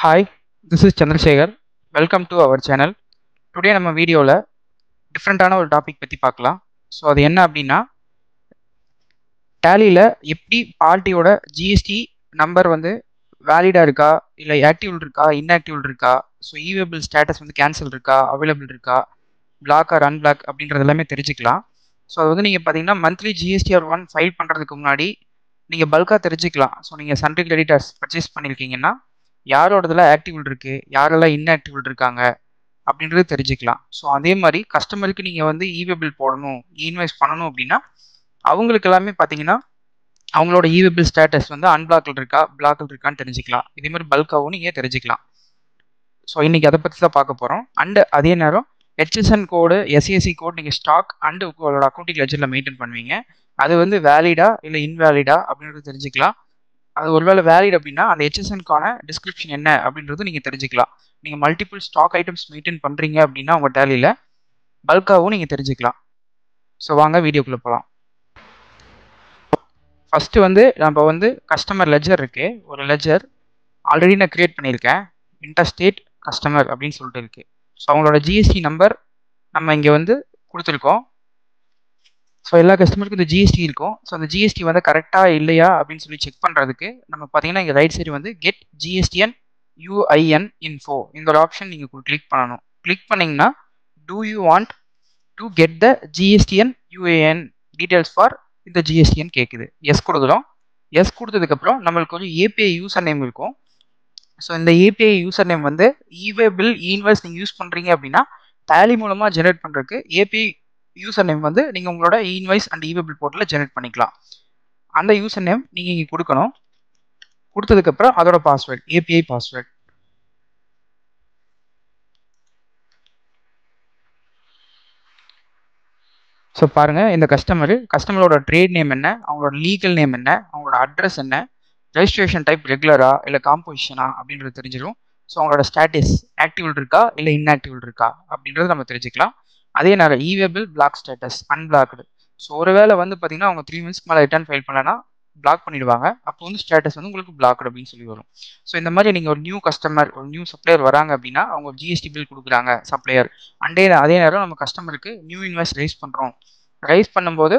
Hi, this is Chandrasekhar. Welcome to our channel. Today நம்ம வீடியோவில் டிஃப்ரெண்ட்டான ஒரு டாபிக் பற்றி பார்க்கலாம். ஸோ அது என்ன அப்படின்னா, டேலியில் எப்படி பார்ட்டியோட ஜிஎஸ்டி நம்பர் வந்து வேலிடாக இருக்கா, இல்லை ஆக்டிவ் இருக்கா, இன்ஆக்டிவ் இருக்கா, ஸோ ஈவேபிள் ஸ்டேட்டஸ் வந்து கேன்சல் இருக்கா, அவைலபிள் இருக்கா, பிளாக் ஆர் அன்பிளாக் அப்படின்றது எல்லாமே தெரிஞ்சுக்கலாம். ஸோ அது வந்து நீங்கள் பார்த்தீங்கன்னா மந்த்லி ஜிஎஸ்டிஆர் 1 ஃபைல் பண்ணுறதுக்கு முன்னாடி நீங்கள் பல்காக தெரிஞ்சுக்கலாம். ஸோ நீங்கள் சன்ட்ரி கிரெடிட்டர்ஸ் பர்ச்சேஸ் பண்ணியிருக்கீங்கன்னா யாரோடதுல ஆக்டிவ் இருக்குது, யாரெல்லாம் இன்ஆக்டிவ் இருக்காங்க அப்படின்றது தெரிஞ்சுக்கலாம். ஸோ அதே மாதிரி கஸ்டமருக்கு நீங்கள் வந்து இவே பில் போடணும், இன்வாய்ஸ் பண்ணணும் அப்படின்னா அவங்களுக்கு எல்லாமே பார்த்தீங்கன்னா அவங்களோட இவே பில் ஸ்டேட்டஸ் வந்து அன்பிளாக்ல இருக்கா, பிளாக்ல இருக்கான்னு தெரிஞ்சுக்கலாம். இதே மாதிரி பல்காகவும் நீங்கள் தெரிஞ்சுக்கலாம். ஸோ இன்னைக்கு அதை பற்றி தான் பார்க்க போகிறோம். அண்டு அதே நேரம் ஹெச்எஸ்என் கோடு, எஸ்ஏசி கோட் நீங்கள் ஸ்டாக் அண்டு உங்களோட அக்கௌண்டிங் லெஜரில் மெயின்டைன் பண்ணுவீங்க. அது வந்து வேலிடா இல்லை இன்வேலிடா அப்படின்றது தெரிஞ்சுக்கலாம். அது ஒருவேளை வேலிட் அப்படின்னா அந்த ஹெச்எஸ்என்கான டிஸ்கிரிப்ஷன் என்ன அப்படின்றது நீங்கள் தெரிஞ்சுக்கலாம். நீங்கள் மல்டிபிள் ஸ்டாக் ஐட்டம்ஸ் மெயின்டைன் பண்ணுறீங்க அப்படின்னா உங்கள் டேலியில் பல்காகவும் நீங்கள் தெரிஞ்சுக்கலாம். ஸோ வாங்க வீடியோக்குள்ளே போகலாம். ஃபஸ்ட்டு வந்து நம்ம வந்து கஸ்டமர் லெஜர் இருக்குது. ஒரு லெஜர் ஆல்ரெடி நான் க்ரியேட் பண்ணியிருக்கேன். இன்டர்ஸ்டேட் கஸ்டமர் அப்படின்னு சொல்லிட்டு இருக்குது. ஸோ அவங்களோட ஜிஎஸ்டி நம்பர் நம்ம இங்கே வந்து கொடுத்துருக்கோம். ஸோ எல்லா கஸ்டமருக்கும் இந்த ஜிஎஸ்டி இருக்கும். ஸோ அந்த ஜிஎஸ்டி வந்து கரெக்டாக இல்லையா அப்படின்னு சொல்லி செக் பண்ணுறதுக்கு நம்ம பார்த்தீங்கன்னா இங்கே ரைட் சைடு வந்து கெட் ஜிஎஸ்டிஎன் யூஐஎன் இன்ஃபோ இந்த ஒரு ஆப்ஷன் நீங்கள் கிளிக் பண்ணணும். கிளிக் பண்ணிங்கன்னா do you want to get the GSTIN UAN details for இந்த ஜிஎஸ்டிஎன் கேட்குது. எஸ் கொடுக்குறோம். எஸ் கொடுத்ததுக்கப்புறம் நம்மளுக்கு ஒரு ஏபிஐ யூசர் நேம் இருக்கும். ஸோ இந்த ஏபிஐ யூசர் நேம் வந்து இவே பில் இன்வாய்ஸ் நீங்கள் யூஸ் பண்ணுறீங்க அப்படின்னா டேலி மூலமாக ஜெனரேட் பண்ணுறதுக்கு ஏபிஐ யூசர் நேம் வந்து நீங்கள் உங்களோட இன்வாய்ஸ் அண்ட் இவே பில் போர்ட்டலில் ஜெனரேட் பண்ணிக்கலாம். அந்த யூசர் நேம் நீங்கள் இங்கே கொடுக்கணும். கொடுத்ததுக்கப்புறம் அதோட பாஸ்வேர்டு, ஏபிஐ பாஸ்வேர்டு. ஸோ பாருங்கள், இந்த கஸ்டமரோட ட்ரேட் நேம் என்ன, அவங்களோட லீகல் நேம் என்ன, அவங்களோட அட்ரஸ் என்ன, ரெஜிஸ்ட்ரேஷன் டைப் ரெகுலரா இல்லை காம்போசிஷனா அப்படின்றது தெரிஞ்சிடும். ஸோ அவங்களோட ஸ்டேட்டஸ் ஆக்டிவ் இருக்கா இல்லை இன்ஆக்டிவ் இருக்கா அப்படின்றது நம்ம தெரிஞ்சுக்கலாம். அதே நேரம் இவேபிள் பிளாக் ஸ்டேட்டஸ் அன்பிளாக்டு. ஸோ ஒருவேளை வந்து பார்த்தீங்கன்னா அவங்க 3 months மேலே ரிட்டர்ன் ஃபைல் பண்ணலன்னா பிளாக் பண்ணிடுவாங்க. அப்போ வந்து ஸ்டேட்டஸ் வந்து உங்களுக்கு பிளாக்டு அப்படின்னு சொல்லி வரும். ஸோ இந்த மாதிரி நீங்கள் ஒரு நியூ கஸ்டமர், ஒரு நியூ சப்ளையர் வராங்க அப்படின்னா அவங்க ஜிஎஸ்டி பில் கொடுக்குறாங்க சப்ளையர். அதே நேரம் நம்ம கஸ்டமருக்கு நியூ இன்வாய்ஸ் ரைஸ் பண்ணுறோம். ரைஸ் பண்ணும்போது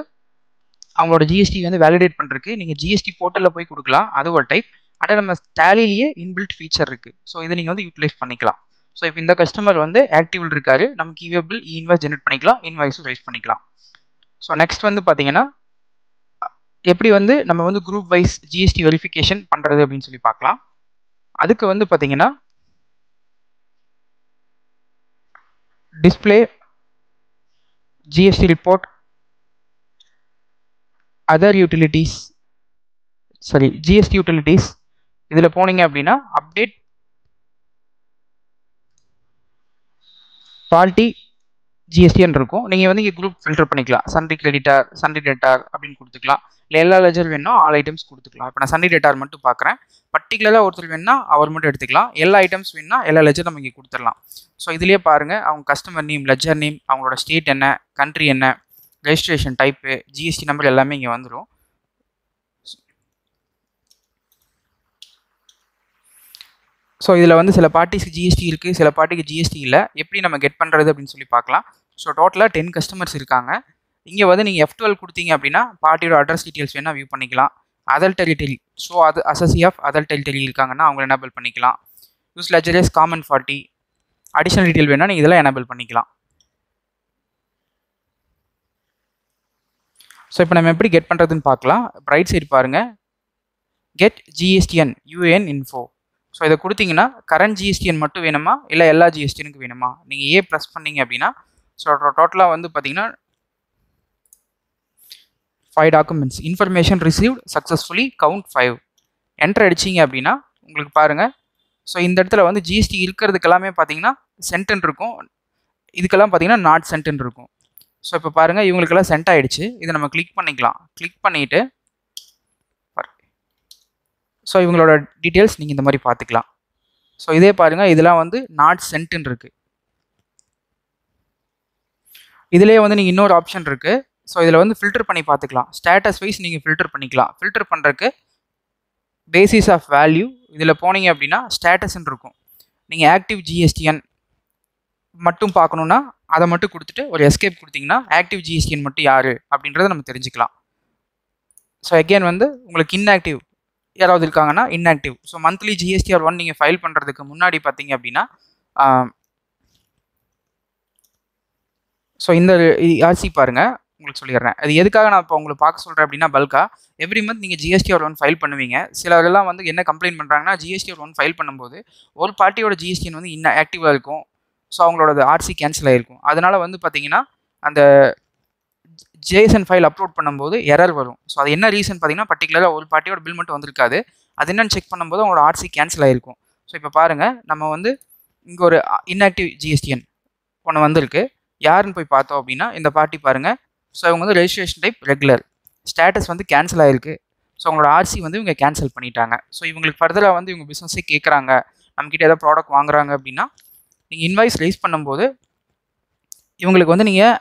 அவங்களோட ஜிஎஸ்டி வந்து வேலிடேட் பண்ணுறதுக்கு நீங்கள் ஜிஎஸ்டி போர்ட்டலில் போய் கொடுக்கலாம். அது ஒரு டைப். ஆனால் நம்ம டேலிலேயே இன்பில்ட் ஃபீச்சர் இருக்குது. ஸோ இதை நீங்கள் வந்து யூட்டிலைஸ் பண்ணிக்கலாம். ஸோ இப்போ இந்த கஸ்டமர் வந்து ஆக்டிவ் இருக்காரு, நமக்கு இவேபிள் இன்வாய்ஸ் ஜெனரேட் பண்ணிக்கலாம், இன்வாய்ஸும் ரைஸ் பண்ணிக்கலாம். ஸோ நெக்ஸ்ட் வந்து பார்த்தீங்கன்னா எப்படி வந்து நம்ம வந்து குரூப் வைஸ் ஜிஎஸ்டி வெரிஃபிகேஷன் பண்ணுறது அப்படின்னு சொல்லி பார்க்கலாம். அதுக்கு வந்து பார்த்தீங்கன்னா display GST report, other utilities, GST utilities இதில் போனீங்க அப்படின்னா அப்டேட் பார்ட்டி ஜிஎஸ்டின்னு இருக்கும். நீங்கள் வந்து இங்கே குரூப் ஃபில்டர் பண்ணிக்கலாம். சன்ட்ரி கிரெடிட்டார், சன்ட்ரி டெட்டார் அப்படின்னு கொடுத்துக்கலாம். இல்லை எல்லா லெஜர் வேணும்னா ஆல் ஐட்டம்ஸ் கொடுத்துக்கலாம். இப்போ நான் சன்ட்ரி டெட்டார் மட்டும் பார்க்குறேன். பர்டிகுலராக ஒருத்தர் வேணும்னா அவர் மட்டும் எடுத்துக்கலாம். எல்லா ஐட்டம்ஸ் வேணும்னா எல்லா லெஜர் நம்ம இங்கே கொடுத்துடலாம். ஸோ இதுலேயே பாருங்கள் அவங்க கஸ்டமர் நேம், லெஜர் நேம், அவங்களோட ஸ்டேட் என்ன, கண்ட்ரி என்ன, ரெஜிஸ்ட்ரேஷன் டைப்பு, ஜிஎஸ்டி நம்பர் எல்லாமே இங்கே வந்துடும். ஸோ இதில் வந்து சில பார்ட்டிஸ்க்கு ஜிஎஸ்டி இருக்குது, சில பார்ட்டிக்கு ஜிஎஸ்டி இல்லை. எப்படி நம்ம கெட் பண்ணுறது அப்படின்னு சொல்லி பார்க்கலாம். ஸோ டோட்டலாக 10 கஸ்டமர்ஸ் இருக்காங்க. இங்கே வந்து நீங்கள் F12 கொடுத்தீங்க அப்படின்னா பார்ட்டியோட அட்ரஸ் டீட்டெயில்ஸ் வேணால் வியூ பண்ணிக்கலாம். அதர் டெரிட்டரி, ஸோ அது அசசி ஆஃப் அதர் டெரிட்டரி இருக்காங்கன்னா அவங்க எனேபிள் பண்ணிக்கலாம். யூஸ் லெஜரேஸ் காமன் 40, அடிஷனல் டீட்டெயில் வேணால் நீங்கள் இதெல்லாம் எனேபிள் பண்ணிக்கலாம். ஸோ இப்போ நம்ம எப்படி கெட் பண்ணுறதுன்னு பார்க்கலாம். ரைட் சைடு பாருங்கள், get GSTN UAN info. So இதை கொடுத்தீங்கன்னா கரண்ட் ஜிஎஸ்டிஎன் மட்டும் வேணுமா இல்லை எல்லா ஜிஎஸ்டினுக்கு வேணுமா, நீங்கள் ப்ரெஸ் பண்ணீங்க அப்படின்னா ஸோ டோட்டலாக வந்து பார்த்தீங்கன்னா 5 documents, information received successfully, count 5 enter அடிச்சிங்க அப்படின்னா உங்களுக்கு பாருங்கள். ஸோ இந்த இடத்துல வந்து ஜிஎஸ்டி இருக்கிறதுக்கு எல்லாமே பார்த்தீங்கன்னா சென்டன் இருக்கும், இதுக்கெல்லாம் பார்த்தீங்கன்னா நாட் சென்டன் இருக்கும். ஸோ இப்போ பாருங்கள் இவங்களுக்கெல்லாம் சென்ட் ஆகிடுச்சு. இதை நம்ம கிளிக் பண்ணிக்கலாம். கிளிக் பண்ணிவிட்டு ஸோ இவங்களோட டீட்டெயில்ஸ் நீங்கள் இந்த மாதிரி பார்த்துக்கலாம். ஸோ இதே பாருங்கள் இதெல்லாம் வந்து நாட் சென்ட்டுன்னு இருக்குது. இதிலே வந்து நீங்கள் இன்னொரு ஆப்ஷன் இருக்குது. ஸோ இதில் வந்து ஃபில்டர் பண்ணி பார்த்துக்கலாம். ஸ்டேட்டஸ் வைஸ் நீங்கள் ஃபில்டர் பண்ணிக்கலாம். ஃபில்டர் பண்ணுறதுக்கு பேசிஸ் ஆஃப் வேல்யூ, இதில் போனீங்க அப்படின்னா ஸ்டேட்டஸ்ன்னு இருக்கும். நீங்கள் ஆக்டிவ் ஜிஎஸ்டிஎன் மட்டும் பார்க்கணுன்னா அதை மட்டும் கொடுத்துட்டு ஒரு எஸ்கேப் கொடுத்தீங்கன்னா ஆக்டிவ் ஜிஎஸ்டிஎன் மட்டும் யார் அப்படின்றத நம்ம தெரிஞ்சுக்கலாம். ஸோ அகெயின் வந்து உங்களுக்கு இன்ஆக்டிவ் யாராவது இருக்காங்கன்னா இன்ஆக்டிவ். ஸோ மந்த்லி ஜிஎஸ்டிஆர் 1 நீங்கள் ஃபைல் பண்ணுறதுக்கு முன்னாடி பார்த்தீங்க அப்படின்னா ஸோ இந்த ஆர்சி பாருங்கள், உங்களுக்கு சொல்லிடுறேன். அது எதுக்காக நான் இப்போ உங்களுக்கு பார்க்க சொல்கிறேன் அப்படின்னா பல்கா எவ்ரி மந்த் நீங்கள் ஜிஎஸ்டிஆர் 1 ஃபைல் பண்ணுவீங்க. சிலரெல்லாம் வந்து என்ன கம்ப்ளைண்ட் பண்ணுறாங்கன்னா ஜிஎஸ்டிஆர் 1 ஃபைல் பண்ணும்போது ஒரு பார்ட்டியோட ஜிஎஸ்டிஎன் வந்து ஆக்டிவாக இருக்கும். ஸோ அவங்களோட ஆர்சி கேன்சல் ஆகிருக்கும். அதனால் வந்து பார்த்தீங்கன்னா அந்த ஜேஎஸ்என் ஃபைல் அப்லோட் பண்ணும்போது எரர் வரும். ஸோ அது என்ன ரீசன் பார்த்தீங்கன்னா பர்டிகுலராக ஒரு பார்ட்டியோட பில் மட்டும் வந்திருக்காது. அது என்னன்னு செக் பண்ணும்போது அவங்களோட ஆர்சி கேன்சல் ஆகிருக்கும். ஸோ இப்போ பாருங்கள், நம்ம வந்து இங்கே ஒரு இன்ஆக்டிவ் ஜிஎஸ்டிஎன் ஒன்று வந்திருக்கு. யாருன்னு போய் பார்த்தோம் அப்படின்னா இந்த பார்ட்டி பாருங்கள். ஸோ அவங்க வந்து ரெஜிஸ்ட்ரேஷன் டைப் ரெகுலர், ஸ்டேட்டஸ் வந்து கேன்சல் ஆகிருக்கு. ஸோ அவங்களோட ஆர்சி வந்து இவங்க கேன்சல் பண்ணிட்டாங்க. ஸோ இவங்களுக்கு ஃபர்தராக வந்து இவங்க பிஸ்னஸே கேட்குறாங்க, நம்மக்கிட்ட ஏதாவது ப்ராடக்ட் வாங்குறாங்க அப்படின்னா நீங்கள் இன்வாய்ஸ் ரைஸ் பண்ணும்போது இவங்களுக்கு வந்து நீங்கள்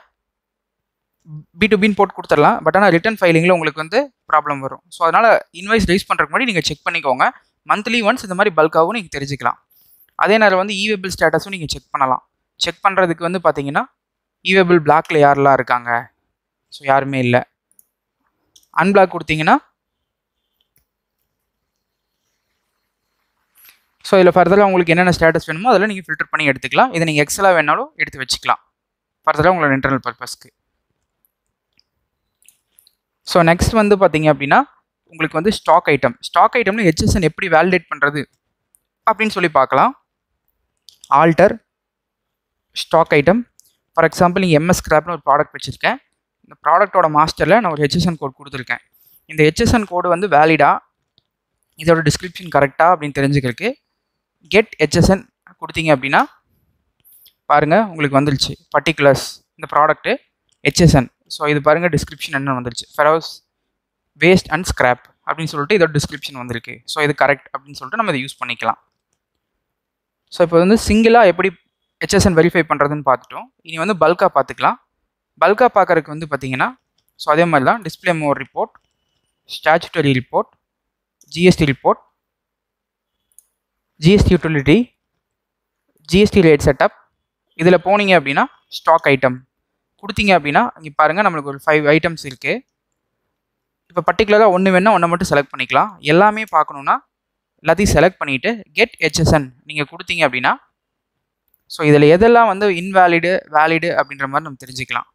B2Bன்னு போட்டு கொடுத்துடலாம். பட் ஆனால் ரிட்டர்ன் ஃபைலிங்கில் உங்களுக்கு வந்து ப்ராப்ளம் வரும். ஸோ அதனால் இன்வாய்ஸ் ரைஸ் பண்ணுறதுக்கு முன்னாடி நீங்கள் செக் பண்ணிக்கோங்க. மந்த்லி ஒன்ஸ் இந்த மாதிரி பல்காகவும் நீங்கள் தெரிஞ்சுக்கலாம். அதே நேரம் வந்து ஈவேபிள் ஸ்டேட்டஸும் நீங்கள் செக் பண்ணலாம். செக் பண்ணுறதுக்கு வந்து பார்த்தீங்கன்னா ஈவேபிள் பிளாக்ல யாரெல்லாம் இருக்காங்க, ஸோ யாருமே இல்லை. அன்பிளாக் கொடுத்தீங்கன்னா ஸோ இதில் ஃபர்தராக உங்களுக்கு என்னென்ன ஸ்டேட்டஸ் வேணுமோ அதில் நீங்கள் ஃபில்டர் பண்ணி எடுத்துக்கலாம். இதை நீங்கள் எக்ஸலாக வேணாலும் எடுத்து வச்சுக்கலாம் ஃபர்தராக உங்களோட இன்டர்னல் பர்பஸ்க்கு. ஸோ நெக்ஸ்ட் வந்து பார்த்தீங்க அப்படின்னா உங்களுக்கு வந்து ஸ்டாக் ஐட்டம்னு ஹெச்எஸ்என் எப்படி வேலிடேட் பண்ணுறது அப்படின்னு சொல்லி பார்க்கலாம். Alter stock item. For example நீங்கள் எம்எஸ் ஸ்கிராப்னு ஒரு ப்ராடக்ட் வச்சுருக்கேன். இந்த ப்ராடக்டோட மாஸ்டரில் நான் ஒரு ஹெச்எஸ்என் கோட் கொடுத்துருக்கேன். இந்த ஹெச்எஸ்என் கோடு வந்து வேலிடா, இதோட டிஸ்கிரிப்ஷன் கரெக்டாக அப்படின்னு தெரிஞ்சுக்கிறதுக்கு கெட் ஹெச்எஸ்என் கொடுத்தீங்க அப்படின்னா பாருங்கள் உங்களுக்கு வந்துருச்சு பர்டிகுலர்ஸ் இந்த ப்ராடக்ட்டு ஹெச்எஸ்என். ஸோ இது பாருங்கள் டிஸ்கிரிப்ஷன் என்ன வந்துருச்சு, ஃபெரோஸ் வேஸ்ட் அண்ட் ஸ்கிராப் அப்படின்னு சொல்லிட்டு இதோட டிஸ்கிரிப்ஷன் வந்திருக்கு. ஸோ இது கரெக்ட் அப்படின்னு சொல்லிட்டு நம்ம இதை யூஸ் பண்ணிக்கலாம். ஸோ இப்போ வந்து சிங்கிளாக எப்படி ஹெச்எஸ்என் வெரிஃபை பண்ணுறதுன்னு பார்த்துட்டோம். இனி வந்து பல்காக பார்த்துக்கலாம். பல்காக பார்க்குறதுக்கு வந்து பார்த்தீங்கன்னா ஸோ அதே மாதிரி தான் display more report, statutory report, GST report, GST utility, GST rate setup. இதில் போனீங்க அப்படின்னா ஸ்டாக் ஐட்டம் கொடுத்தீங்க அப்படின்னா இங்கே பாருங்கள் நம்மளுக்கு ஒரு 5 ஐட்டம்ஸ் இருக்குது. இப்போ பர்டிகுலராக ஒன்று வேணால் ஒன்றை மட்டும் செலக்ட் பண்ணிக்கலாம். எல்லாமே பார்க்கணுன்னா எல்லாத்தையும் செலக்ட் பண்ணிவிட்டு கெட் ஹெச்எஸ்என் நீங்கள் கொடுத்தீங்க அப்படின்னா ஸோ இதில் எதெல்லாம் வந்து இன்வேலிடு வேலிடு அப்படின்ற மாதிரி நம்ம தெரிஞ்சுக்கலாம்.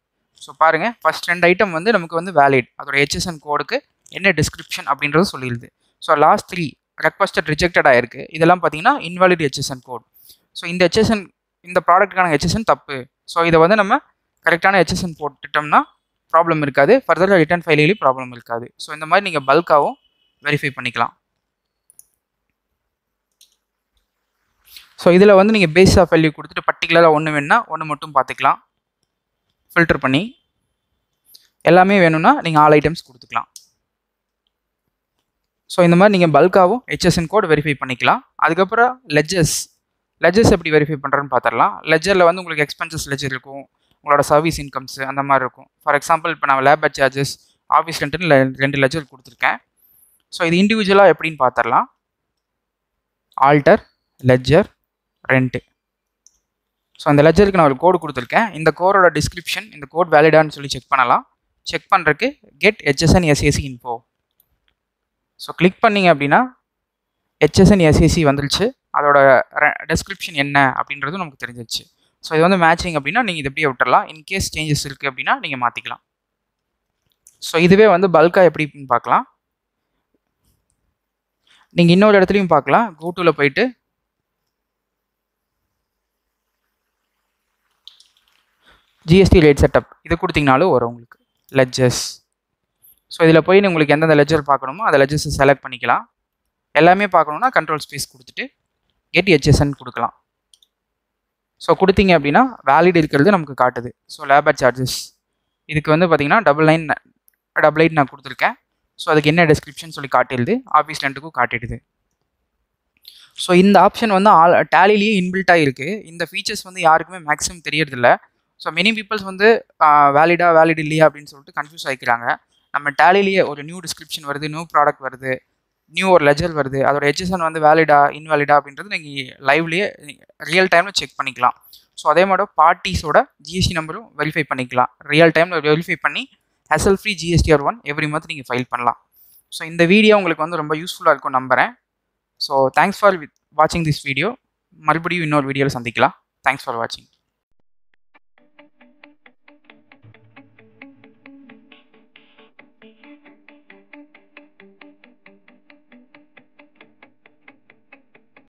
ஸோ பாருங்கள் ஃபஸ்ட் 2 ஐட்டம் வந்து நமக்கு வந்து வேலிட், அதோட ஹெச்எஸ்என் கோடுக்கு என்ன டிஸ்கிரிப்ஷன் அப்படின்றது சொல்லிடுது. ஸோ லாஸ்ட் 3 ரெக்வஸ்டட் ரிஜெக்டட் ஆகிருக்கு. இதெல்லாம் பார்த்தீங்கன்னா இன்வாலிட் ஹெச்எஸ்என் கோட். ஸோ இந்த ஹெச்எஸ்என் இந்த ப்ராடக்ட்டுக்கான ஹெச்எஸ்என் தப்பு. ஸோ இதை வந்து நம்ம கரெக்டான ஹெச்எஸ்என் போட்டுட்டோம்னா ப்ராப்ளம் இருக்காது, ஃபர்தராக ரிட்டர்ன் ஃபைலிங்லேயும் ப்ராப்ளம் இருக்காது. ஸோ இந்த மாதிரி நீங்கள் பல்காகவும் வெரிஃபை பண்ணிக்கலாம். ஸோ இதில் வந்து நீங்கள் பேஸ் ஆஃப் வேல்யூ கொடுத்துட்டு பர்டிகுலராக ஒன்று வேணுன்னா ஒன்று மட்டும் பார்த்துக்கலாம். ஃபில்டர் பண்ணி எல்லாமே வேணும்னா நீங்கள் ஆல் ஐட்டம்ஸ் கொடுத்துக்கலாம். ஸோ இந்த மாதிரி நீங்கள் பல்காகவும் ஹெச்எஸ்என் கோட் வெரிஃபை பண்ணிக்கலாம். அதுக்கப்புறம் லெஜர்ஸ் எப்படி வெரிஃபை பண்ணுறதுன்னு பார்த்துடலாம். லெஜரில் வந்து உங்களுக்கு எக்ஸ்பென்சஸ் லெஜர் இருக்கும், உங்களோட சர்வீஸ் இன்கம்ஸ் அந்த மாதிரி இருக்கும். ஃபார் எக்ஸாம்பிள் இப்போ நான் லேபர் சார்ஜஸ், ஆஃபீஸ் ரெண்ட்டுன்னு 2 லெஜர் கொடுத்துருக்கேன். ஸோ இது இண்டிவிஜுவலாக எப்படின்னு பார்த்துடலாம். Alter ledger rent. ஸோ அந்த லெஜருக்கு நான் ஒரு கோடு கொடுத்துருக்கேன். இந்த கோடோட டிஸ்கிரிப்ஷன் இந்த கோட் வேலிடான்னு சொல்லி செக் பண்ணலாம். செக் பண்ணுறதுக்கு get HSN SAC info. So click பண்ணிங்க அப்படின்னா ஹெச்எஸ்என் எஸ்ஏசி வந்துருச்சு. அதோட டிஸ்கிரிப்ஷன் என்ன அப்படின்றதும் நமக்கு தெரிஞ்சிருச்சு. ஸோ இது வந்து மேட்சிங் அப்படின்னா நீங்கள் இது எப்படியே விட்டுறலாம். இன்கேஸ் சேஞ்சஸ் இருக்குது அப்படின்னா நீங்கள் மாற்றிக்கலாம். ஸோ இதுவே வந்து பல்காக எப்படின்னு பார்க்கலாம். நீங்கள் இன்னொரு இடத்துலையும் பார்க்கலாம். கோட்டூவில் போயிட்டு ஜிஎஸ்டி ரேட் செட்டப் இது கொடுத்தீங்கனாலும் வரும் உங்களுக்கு லெஜர்ஸ். ஸோ இதில் போய் உங்களுக்கு எந்தெந்த லெஜர் பார்க்கணுமோ அந்த லெஜர்ஸை செலக்ட் பண்ணிக்கலாம். எல்லாமே பார்க்கணுன்னா கண்ட்ரோல் ஸ்பேஸ் கொடுத்துட்டு கெட் ஹெச்எஸ்என் கொடுக்கலாம். ஸோ கொடுத்தீங்க அப்படின்னா வேலிட் இருக்கிறது நமக்கு காட்டுது. ஸோ லேபர் சார்ஜஸ் இதுக்கு வந்து பார்த்தீங்கன்னா 9988 நான் கொடுத்துருக்கேன். ஸோ அதுக்கு என்ன டிஸ்கிரிப்ஷன் சொல்லி காட்டிடுது, ஆஃபீஸ் ரெண்ட்டுக்கும் காட்டிடுது. ஸோ இந்த ஆப்ஷன் வந்து டேலிலேயே இன்பில்ட்டாக இருக்குது. இந்த ஃபீச்சர்ஸ் வந்து யாருக்குமே மேக்ஸிமம் தெரியறதில்ல. ஸோ மெனி பீப்புள்ஸ் வந்து வேலிட் இல்லையா அப்படின்னு சொல்லிட்டு கன்ஃபியூஸ் ஆகிக்கிறாங்க. நம்ம டேலிலேயே ஒரு நியூ டிஸ்கிரிப்ஷன் வருது, நியூ ப்ராடக்ட் வருது, நியூ ஒரு லெஜர் வருது, அதோட HSN வந்து வேலிடா இன்வேலிடா அப்படின்றது நீங்கள் லைவ்லேயே ரியல் டைமில் செக் பண்ணிக்கலாம். ஸோ அதே மாதிரி பார்ட்டிஸோட ஜிஎஸ்டி நம்பரும் வெரிஃபை பண்ணிக்கலாம், ரியல் டைமில் வெரிஃபை பண்ணி ஹசல் ஃப்ரீ GSTR1 எவ்ரி மந்த் நீங்கள் ஃபைல் பண்ணலாம். ஸோ இந்த வீடியோ உங்களுக்கு வந்து ரொம்ப யூஸ்ஃபுல்லாக இருக்கும் நம்புகிறேன். ஸோ தேங்க்ஸ் ஃபார் வாட்சிங் திஸ் வீடியோ. மறுபடியும் இன்னொரு வீடியோவில் சந்திக்கலாம். தேங்க்ஸ் ஃபார் வாட்சிங்.